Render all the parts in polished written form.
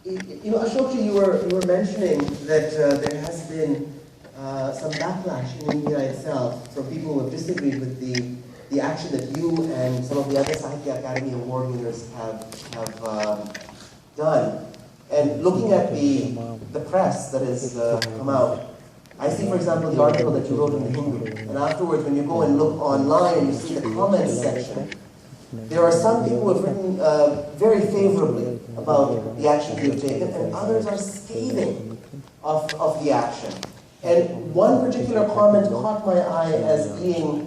You know, Ashokji, you were mentioning that there has been some backlash in India itself from people who have disagreed with the action that you and some of the other Sahitya Academy Award winners have done. And looking at the press that has come out, I see, for example, the article that you wrote in the Hindu, and afterwards when you go and look online and you see the comments section, there are some people who have written very favorably about the action you've taken, and others are scathing of the action. And one particular comment caught my eye as being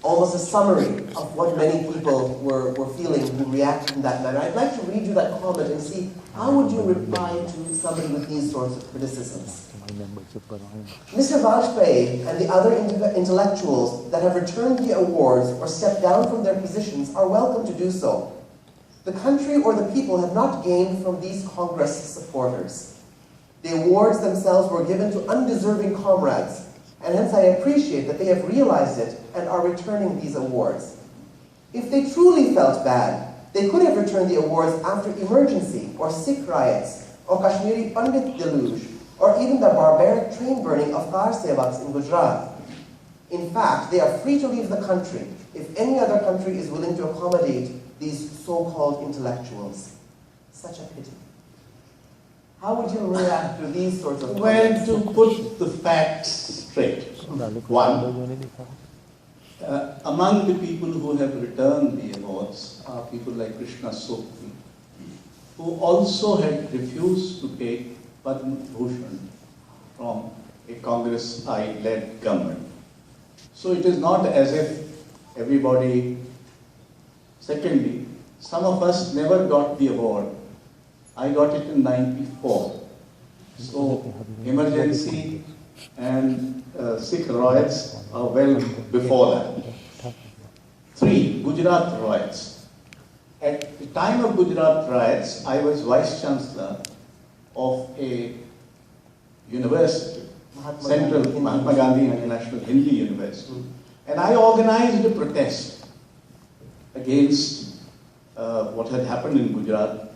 almost a summary of what many people were feeling who reacted in that manner. I'd like to read you that comment and see how would you reply to somebody with these sorts of criticisms. Mr. Vajpeyi and the other intellectuals that have returned the awards or stepped down from their positions are welcome to do so. The country or the people have not gained from these Congress supporters. The awards themselves were given to undeserving comrades, and hence I appreciate that they have realized it and are returning these awards. If they truly felt bad, they could have returned the awards after emergency, or Sikh riots, or Kashmiri Pandit deluge, or even the barbaric train burning of car sevaks in Gujarat. In fact, they are free to leave the country if any other country is willing to accommodate these so-called intellectuals. Such a pity. How would you react to these sorts of comments? Well, to put the facts straight, one, among the people who have returned the awards are people like Krishna Sokti, who also had refused to take Padma Bhushan from a Congress-led government. So it is not as if everybody. Secondly, some of us never got the award. I got it in '94. So emergency and Sikh riots are well before that. 3. Gujarat riots. At the time of Gujarat riots, I was Vice Chancellor of a university, Mahatma Gandhi International Hindi University. And I organized a protest against what had happened in Gujarat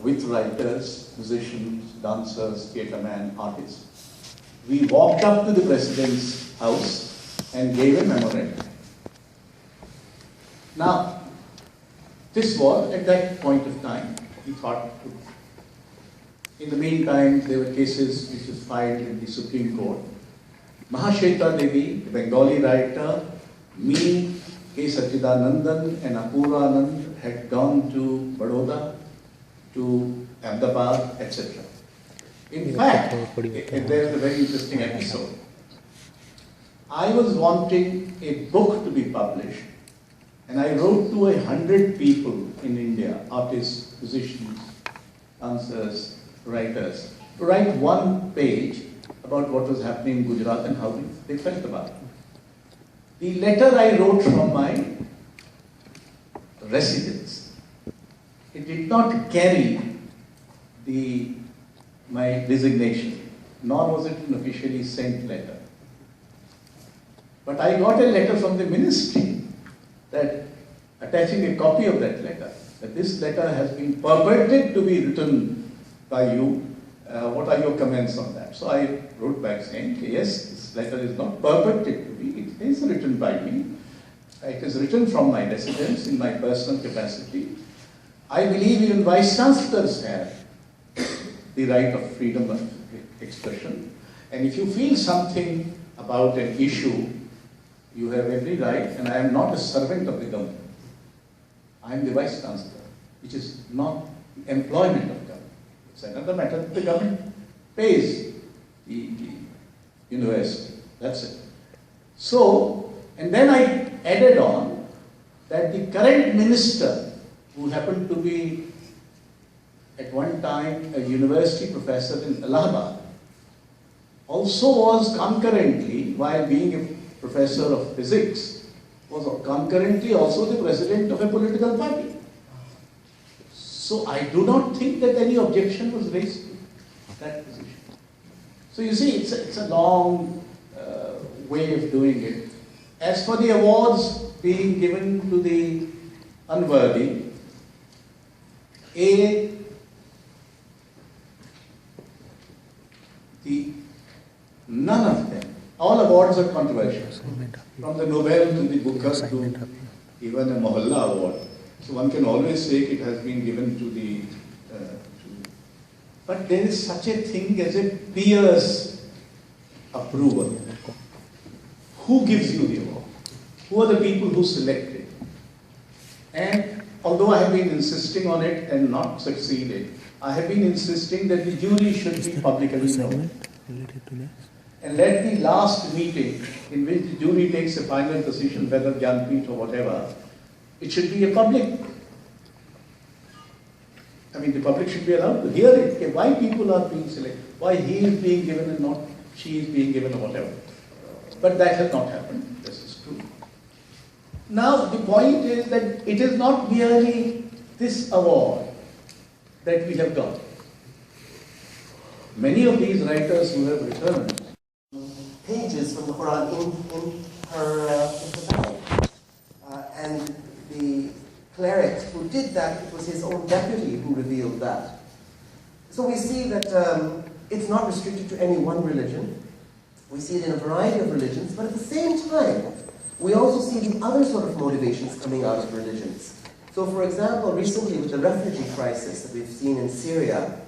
with writers, musicians, dancers, theatremen, artists. We walked up to the President's house and gave a memorandum. Now, this was at that point of time, we thought. In the meantime, there were cases which were filed in the Supreme Court. Mahashweta Devi, the Bengali writer, me, K. Sachidanandan and Apuranand had gone to Baroda, to Ahmedabad, etc. In fact, there is a very interesting episode. I was wanting a book to be published, and I wrote to 100 people in India, artists, musicians, dancers, writers, to write one page about what was happening in Gujarat and how they felt about it. The letter I wrote from my residence, it did not carry my designation, nor was it an officially sent letter. But I got a letter from the ministry that attaching a copy of that letter, that this letter has been purported to be written by you. What are your comments on that? So I wrote back saying, yes, this letter is not purported to be, it is written by me. It is written from my residence in my personal capacity. I believe even Vice Chancellors have the right of freedom of expression. And if you feel something about an issue, you have every right, and I am not a servant of the government. I am the Vice Chancellor, which is not employment of government. It's another matter that the government pays the university. That's it. So, and then I added on that the current minister, who happened to be at one time a university professor in Allahabad, also was concurrently, while being a professor of physics, was concurrently also the president of a political party. So I do not think that any objection was raised to that position. So you see, it's a long way of doing it. As for the awards being given to the unworthy, awards are controversial. From the Nobel to the Booker to even a Mohalla award. So one can always say it has been given to the... but there is such a thing as a peer's approval. Who gives you the award? Who are the people who select it? And although I have been insisting on it and not succeeded, I have been insisting that the jury should be publicly known. And let the last meeting in which the jury takes a final decision, whether Jnanpith or whatever, it should be a public. I mean, the public should be allowed to hear it. Okay, why people are being selected, why he is being given and not she is being given or whatever. But that has not happened. This is true. Now, the point is that it is not merely this award that we have got. Many of these writers who have returned pages from the Quran in her bag. And the cleric who did that, it was his own deputy who revealed that. So we see that it's not restricted to any one religion. We see it in a variety of religions, but at the same time, we also see the other sort of motivations coming out of religions. So for example, recently with the refugee crisis that we've seen in Syria,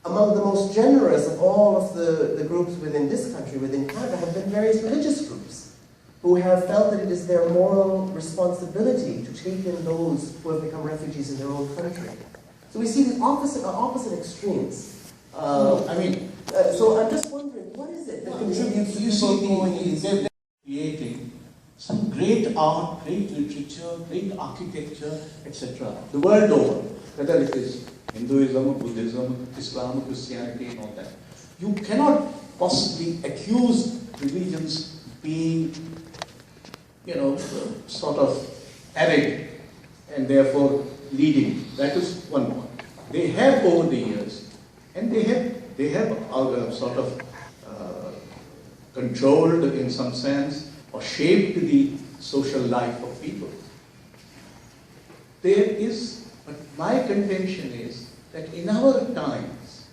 among the most generous of all of the groups within this country, within Canada, have been various religious groups who have felt that it is their moral responsibility to take in those who have become refugees in their own country. So we see the opposite extremes. So I'm just wondering, what is it that contributes to people going in these... Creating some great art, great literature, great architecture, etc. The world over, whether it is Hinduism, Buddhism, Islam, Christianity and all that. You cannot possibly accuse religions being, sort of arid and therefore leading. That is one point. They have over the years, and they have sort of controlled in some sense or shaped the social life of people. But my contention is that in our times,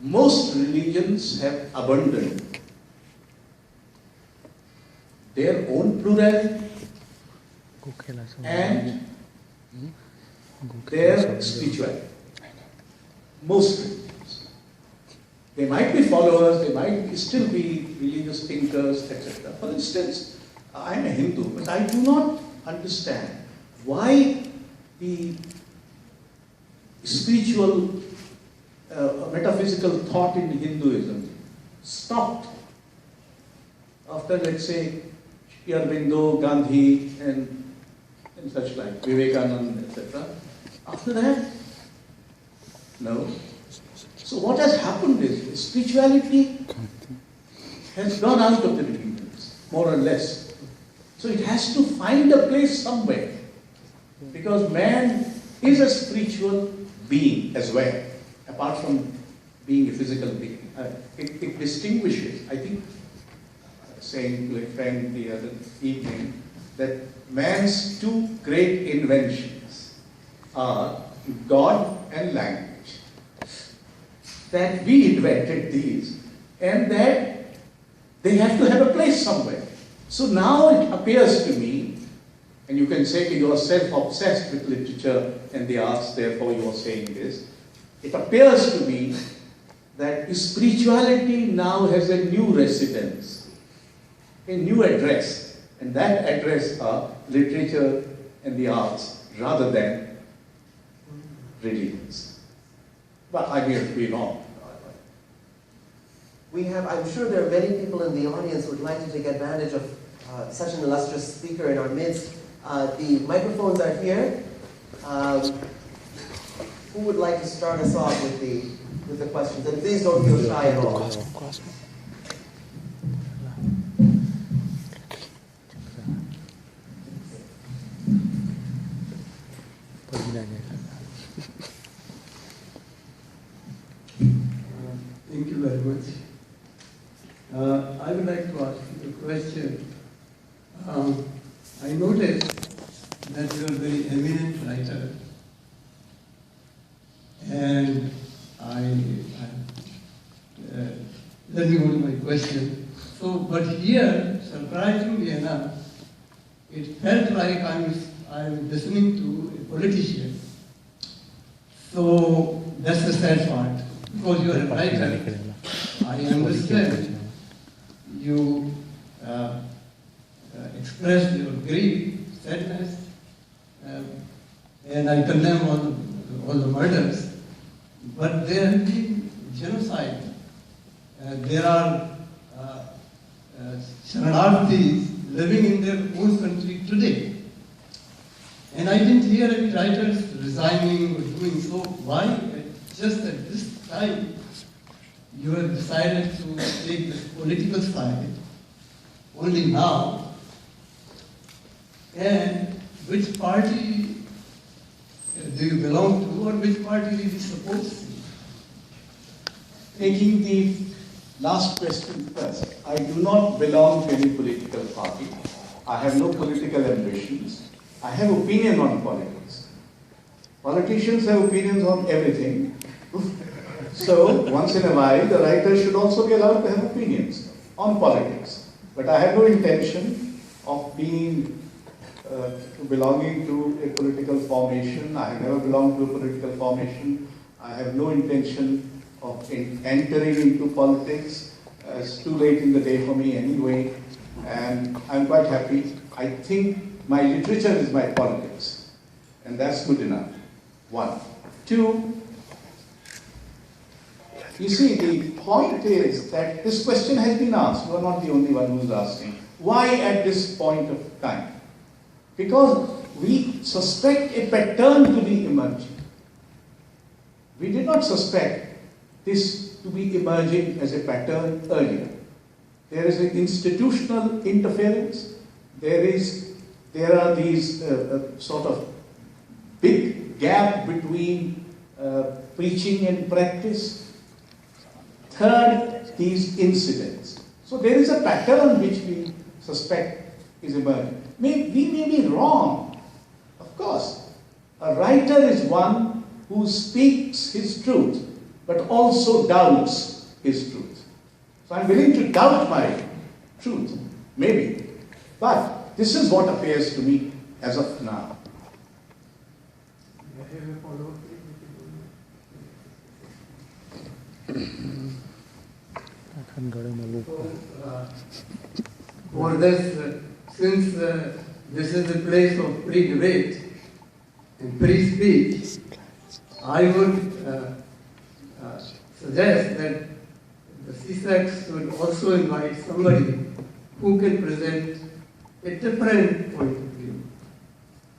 most religions have abandoned their own plurality and their spirituality. Most religions. They might be followers, they might still be religious thinkers, etc. For instance, I am a Hindu, but I do not understand why the spiritual, metaphysical thought in Hinduism stopped after, let's say, Sri Aurobindo, Gandhi, and such like, Vivekananda, etc. After that, no. So what has happened is spirituality has gone out of the religions, more or less. So it has to find a place somewhere, because man is a spiritual being as well, apart from being a physical being. It distinguishes, I think, saying to a friend the other evening, that man's two great inventions are God and language. That we invented these, and that they have to have a place somewhere. So now it appears to me, and you can say you are self-obsessed with literature and the arts, therefore you are saying this. It appears to me that spirituality now has a new residence, a new address, and that address are literature and the arts rather than religions. But I may be wrong. I'm sure there are many people in the audience who would like to take advantage of such an illustrious speaker in our midst. The microphones are here. Who would like to start us off with the questions? And please don't feel shy at all. Thank you very much. I would like to ask you a question. I noticed that you are a very eminent writer, and let depending on my question. So, but here, surprisingly enough, it felt like I'm listening to a politician. So that's the sad part. Because you are a writer, I understand you expressed your grief, sadness, and I condemn all the murders. But there has been genocide. There are Sharanarthis living in their own country today. And I didn't hear any writers resigning or doing so. Why? Just at this time, you have decided to take this political side only now. And which party do you belong to, or which party do you support? Taking the last question first, I do not belong to any political party. I have no political ambitions. I have opinion on politics. Politicians have opinions on everything. So, once in a while, the writer should also be allowed to have opinions on politics. But I have no intention of belonging to a political formation. I have never belonged to a political formation. I have no intention of entering into politics. It's too late in the day for me anyway, and I'm quite happy. I think my literature is my politics, and that's good enough. One. Two, you see, the point is that this question has been asked. You are not the only one who's asking. Why at this point of time? Because we suspect a pattern to be emerging. We did not suspect this to be emerging as a pattern earlier. There is an institutional interference. There are these sort of big gap between preaching and practice. Third, these incidents. So there is a pattern which we suspect is emerging. We may be wrong, of course. A writer is one who speaks his truth, but also doubts his truth. So I'm willing to doubt my truth, maybe. But this is what appears to me as of now. For this, since this is a place of free debate and free speech, I would suggest that the CSAC should also invite somebody who can present a different point of view.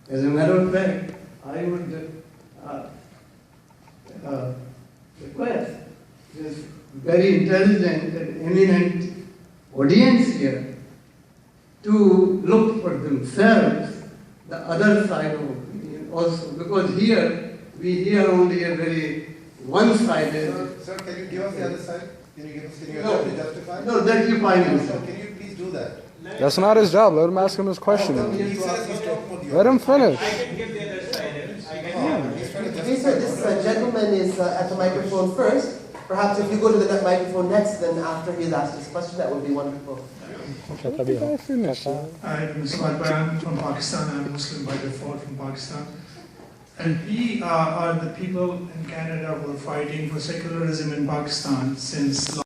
As a matter of fact, I would request this very intelligent and eminent audience here to look for themselves the other side of opinion also, because here we hear only a very one-sided. Sir, can you give us the other side? Can you justify? No, that you find yourself. Can you please do that? That's not his job. Let him ask him his question. Let him finish. Okay, so this gentleman is at the microphone first. Perhaps if you go to the microphone next, then after he's asked his question, that would be wonderful. Hi, I'm Mr. Vajpeyi from Pakistan. I'm Muslim by default from Pakistan. And we are the people in Canada who are fighting for secularism in Pakistan since